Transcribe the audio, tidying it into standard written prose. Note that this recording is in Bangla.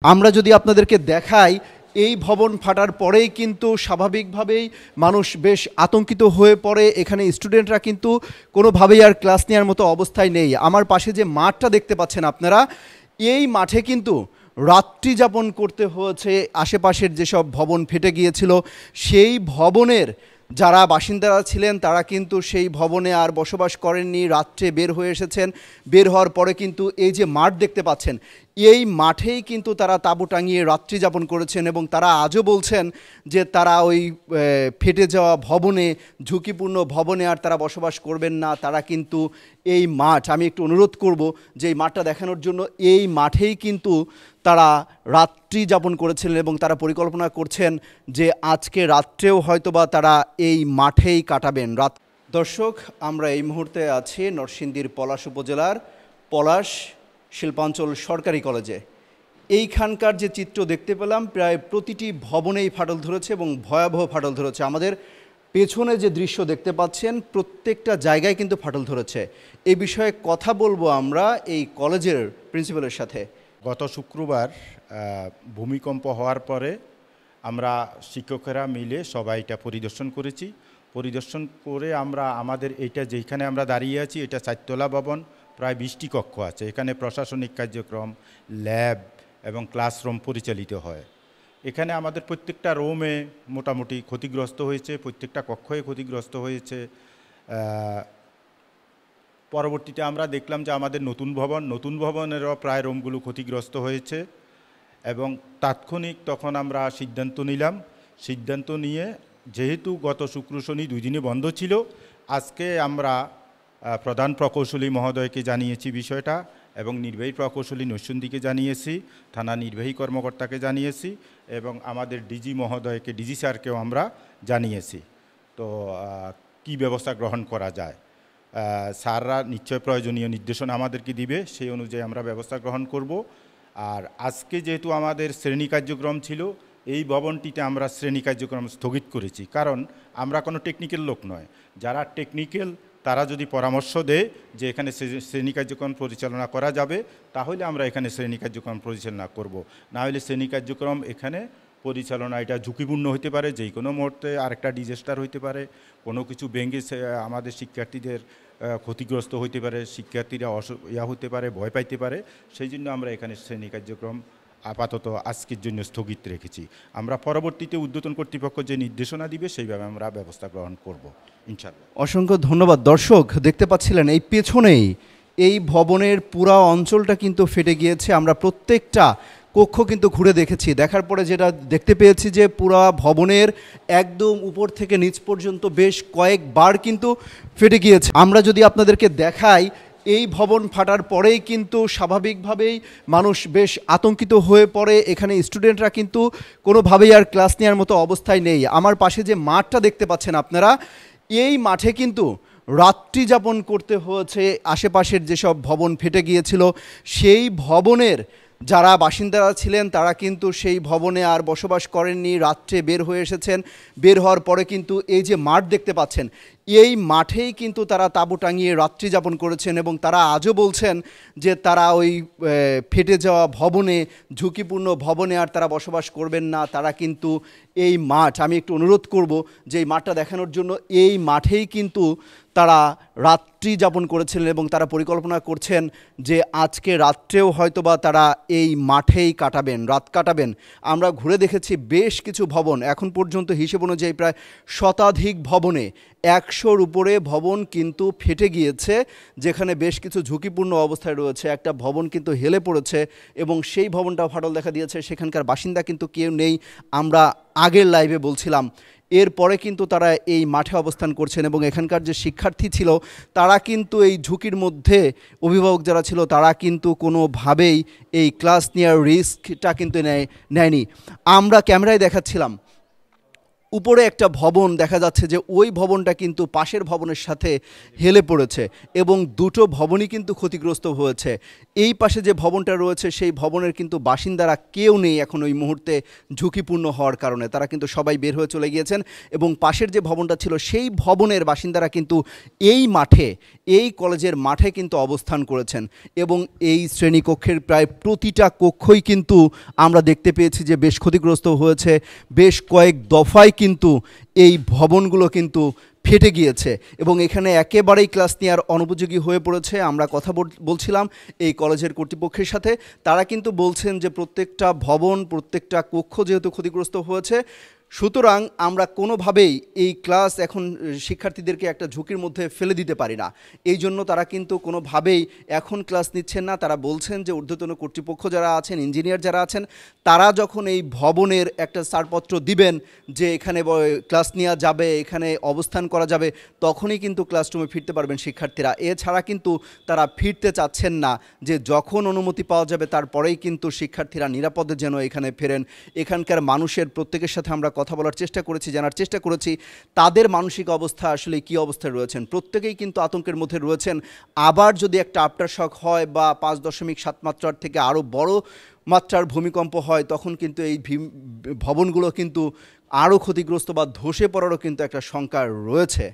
আমরা যদি আপনাদেরকে দেখাই এই ভবন ফাটার পরেই কিন্তু স্বাভাবিকভাবেই মানুষ বেশ আতঙ্কিত হয়ে পড়ে। এখানে স্টুডেন্টরা কিন্তু কোনোভাবেই আর ক্লাস নেওয়ার মতো অবস্থায় নেই। আমার পাশে যে মাঠটা দেখতে পাচ্ছেন আপনারা, এই মাঠে কিন্তু রাত্রি যাপন করতে হয়েছে। আশেপাশের যেসব ভবন ফেটে গিয়েছিল সেই ভবনের যারা বাসিন্দারা ছিলেন তারা কিন্তু সেই ভবনে আর বসবাস করেননি, রাত্রে বের হয়ে এসেছেন। বের হওয়ার পরে কিন্তু এই যে মাঠ দেখতে পাচ্ছেন, এই মাঠেই কিন্তু তারা তাঁবু টাঙিয়ে রাত্রি যাপন করেছেন এবং তারা আজও বলছেন যে তারা ওই ফেটে যাওয়া ভবনে, ঝুঁকিপূর্ণ ভবনে আর তারা বসবাস করবেন না। তারা কিন্তু এই মাঠ, আমি একটু অনুরোধ করব যে এই মাঠটা দেখানোর জন্য, এই মাঠেই কিন্তু তারা রাত্রি যাপন করেছিলেন এবং তারা পরিকল্পনা করছেন যে আজকে রাত্রেও হয়তোবা তারা এই মাঠেই কাটাবেন রাত। দর্শক, আমরা এই মুহূর্তে আছি নরসিংদীর পলাশ উপজেলার পলাশ শিল্পাঞ্চল সরকারি কলেজে। এইখানকার যে চিত্র দেখতে পেলাম, প্রায় প্রতিটি ভবনেই ফাটল ধরেছে এবং ভয়াবহ ফাটল ধরেছে। আমাদের পেছনে যে দৃশ্য দেখতে পাচ্ছেন, প্রত্যেকটা জায়গায় কিন্তু ফাটল ধরেছে। এই বিষয়ে কথা বলবো আমরা এই কলেজের প্রিন্সিপালের সাথে। গত শুক্রবার ভূমিকম্প হওয়ার পরে আমরা শিক্ষকেরা মিলে সবাই এটা পরিদর্শন করেছি। পরিদর্শন করে আমরা আমাদের এইটা যেখানে আমরা দাঁড়িয়ে আছি, এটা 4তলা ভবন, প্রায় 20টি কক্ষ আছে। এখানে প্রশাসনিক কার্যক্রম, ল্যাব এবং ক্লাসরুম পরিচালিত হয়। এখানে আমাদের প্রত্যেকটা রুমে মোটামুটি ক্ষতিগ্রস্ত হয়েছে, প্রত্যেকটা কক্ষে ক্ষতিগ্রস্ত হয়েছে। পরবর্তীতে আমরা দেখলাম যে আমাদের নতুন ভবনেরও প্রায় রুমগুলো ক্ষতিগ্রস্ত হয়েছে এবং তাৎক্ষণিক তখন আমরা সিদ্ধান্ত নিয়ে যেহেতু গত শুক্র শনি 2 দিনে বন্ধ ছিল, আজকে আমরা প্রধান প্রকৌশলী মহোদয়কে জানিয়েছি বিষয়টা এবং নির্বাহী প্রকৌশলী নরসিংদীকে জানিয়েছি, থানা নির্বাহী কর্মকর্তাকে জানিয়েছি এবং আমাদের ডিজি মহোদয়কে, ডিজি স্যারকেও আমরা জানিয়েছি। তো কি ব্যবস্থা গ্রহণ করা যায়, স্যাররা নিশ্চয় প্রয়োজনীয় নির্দেশনা আমাদেরকে দিবে, সেই অনুযায়ী আমরা ব্যবস্থা গ্রহণ করব। আর আজকে যেহেতু আমাদের শ্রেণী কার্যক্রম ছিল, এই ভবনটিতে আমরা শ্রেণী কার্যক্রম স্থগিত করেছি, কারণ আমরা কোনো টেকনিক্যাল লোক নয়। যারা টেকনিক্যাল তারা যদি পরামর্শ দেয় যে এখানে শ্রেণী কার্যক্রম পরিচালনা করা যাবে, তাহলে আমরা এখানে শ্রেণী কার্যক্রম পরিচালনা করব। না হলে শ্রেণী কার্যক্রম এখানে পরিচালনা এটা ঝুঁকিপূর্ণ হতে পারে, যে কোনো মুহূর্তে আরেকটা ডিজাস্টার হতে পারে, কোনো কিছু ভেঙে আমাদের শিক্ষার্থীদের ক্ষতিগ্রস্ত হতে পারে, শিক্ষার্থীরা হতে পারে, ভয় পাইতে পারে। সেই জন্য আমরা এখানে শ্রেণী কার্যক্রম আপাতত আজকের জন্য স্থগিত রেখেছি। আমরা পরবর্তীতে ঊর্ধ্বতন কর্তৃপক্ষ যে নির্দেশনা দিবে সেইভাবে আমরা ব্যবস্থা গ্রহণ করব ইনশাআল্লাহ। অসংখ্য ধন্যবাদ। দর্শক, দেখতে পাচ্ছিলেন এই পেছনেই এই ভবনের পুরা অঞ্চলটা কিন্তু ফেটে গিয়েছে। আমরা প্রত্যেকটা কক্ষ কিন্তু ঘুরে দেখেছি। দেখার পরে যেটা দেখতে পেয়েছি যে পুরা ভবনের একদম উপর থেকে নিচ পর্যন্ত বেশ কয়েকবার কিন্তু ফেটে গিয়েছে। আমরা যদি আপনাদেরকে দেখাই, এই ভবন ফাটার পরেই কিন্তু স্বাভাবিকভাবেই মানুষ বেশ আতঙ্কিত হয়ে পড়ে। এখানে স্টুডেন্টরা কিন্তু কোনোভাবেই আর ক্লাস নেওয়ার মতো অবস্থায় নেই। আমার পাশে যে মাঠটা দেখতে পাচ্ছেন আপনারা, এই মাঠে কিন্তু রাত্রি যাপন করতে হয়েছে। আশেপাশের যেসব ভবন ফেটে গিয়েছিল সেই ভবনের যারা বাসিন্দারা ছিলেন তারা কিন্তু সেই ভবনে আর বসবাস করেননি, রাত্রে বের হয়ে এসেছেন। বের হওয়ার পরে কিন্তু এই যে মাঠ দেখতে পাচ্ছেন, এই মাঠেই কিন্তু তারা তাঁবু টাঙিয়ে রাত্রি যাপন করেছেন এবং তারা আজও বলছেন যে তারা ওই ফেটে যাওয়া ভবনে, ঝুঁকিপূর্ণ ভবনে আর তারা বসবাস করবেন না। তারা কিন্তু এই মাঠ, আমি একটু অনুরোধ করব যে এই মাঠটা দেখানোর জন্য, এই মাঠেই কিন্তু তারা রাত্রি যাপন করেছিলেন এবং তারা পরিকল্পনা করছেন যে আজকে রাত্রেও হয়তোবা তারা এই মাঠেই রাত কাটাবেন। আমরা ঘুরে দেখেছি বেশ কিছু ভবন, এখন পর্যন্ত হিসেব অনুযায়ী প্রায় শতাধিক ভবনে, 100-র উপরে ভবন কিন্তু ফেটে গিয়েছে, যেখানে বেশ কিছু ঝুঁকিপূর্ণ অবস্থায় রয়েছে। একটা ভবন কিন্তু হেলে পড়েছে এবং সেই ভবনটাও ফাটল দেখা দিয়েছে। সেখানকার বাসিন্দা কিন্তু কেউ নেই, আমরা আগের লাইভে বলছিলাম। এরপরে কিন্তু তারা এই মাঠে অবস্থান করছেন এবং এখানকার যে শিক্ষার্থী ছিল তারা কিন্তু এই ঝুঁকির মধ্যে, অভিভাবক যারা ছিল তারা কিন্তু কোনোভাবেই এই ক্লাস নেওয়ার রিস্কটা কিন্তু নেয়নি। আমরা ক্যামেরায় দেখাচ্ছিলাম উপরে একটা ভবন দেখা যাচ্ছে যে ওই ভবনটা কিন্তু পাশের ভবনের সাথে হেলে পড়েছে এবং দুটো ভবনই কিন্তু ক্ষতিগ্রস্ত হয়েছে। এই পাশে যে ভবনটা রয়েছে সেই ভবনের কিন্তু বাসিন্দারা কেউ নেই এখন ওই মুহূর্তে, ঝুঁকিপূর্ণ হওয়ার কারণে তারা কিন্তু সবাই বের হয়ে চলে গিয়েছেন। এবং পাশের যে ভবনটা ছিল সেই ভবনের বাসিন্দারা কিন্তু এই মাঠে, এই কলেজের মাঠে কিন্তু অবস্থান করেছেন এবং এই শ্রেণীকক্ষের প্রায় প্রতিটা কক্ষই কিন্তু আমরা দেখতে পেয়েছি যে বেশ ক্ষতিগ্রস্ত হয়েছে। বেশ কয়েক দফায় কিন্তু এই ভবনগুলো কিন্তু ফেটে গিয়েছে এবং এখানে একেবারেই ক্লাস নেওয়ার অনুপযোগী হয়ে পড়েছে। আমরা কথা বলছিলাম এই কলেজের কর্তৃপক্ষের সাথে, তারা কিন্তু বলছেন যে প্রত্যেকটা ভবন, প্রত্যেকটা কক্ষ যেহেতু ক্ষতিগ্রস্ত হয়েছে, সুতরাং আমরা কোনোভাবেই এই ক্লাস এখন শিক্ষার্থীদেরকে একটা ঝুঁকির মধ্যে ফেলে দিতে পারি না। এই জন্য তারা কিন্তু কোনোভাবেই এখন ক্লাস নিচ্ছেন না। তারা বলছেন যে ঊর্ধ্বতন কর্তৃপক্ষ যারা আছেন, ইঞ্জিনিয়ার যারা আছেন, তারা যখন এই ভবনের একটা ছাড়পত্র দিবেন যে এখানে ক্লাস নেওয়া যাবে, এখানে অবস্থান করা যাবে, তখনই কিন্তু ক্লাসরুমে ফিরতে পারবেন শিক্ষার্থীরা। এছাড়া কিন্তু তারা ফিরতে চাচ্ছেন না, যে যখন অনুমতি পাওয়া যাবে তারপরেই কিন্তু শিক্ষার্থীরা নিরাপদে যেন এখানে ফেরেন। এখানকার মানুষের প্রত্যেকের সাথে আমরা কথা বলার চেষ্টা করেছি, জানার চেষ্টা করেছি তাদের মানসিক অবস্থা আসলে কী অবস্থায় রয়েছেন। প্রত্যেকেই কিন্তু আতঙ্কের মধ্যে রয়েছেন। আবার যদি একটা আফটার শক হয় বা 5.7 মাত্রার থেকে আরও বড় মাত্রার ভূমিকম্প হয়, তখন কিন্তু এই ভবনগুলো কিন্তু আরও ক্ষতিগ্রস্ত বা ধসে পড়ারও কিন্তু একটা শঙ্কা রয়েছে।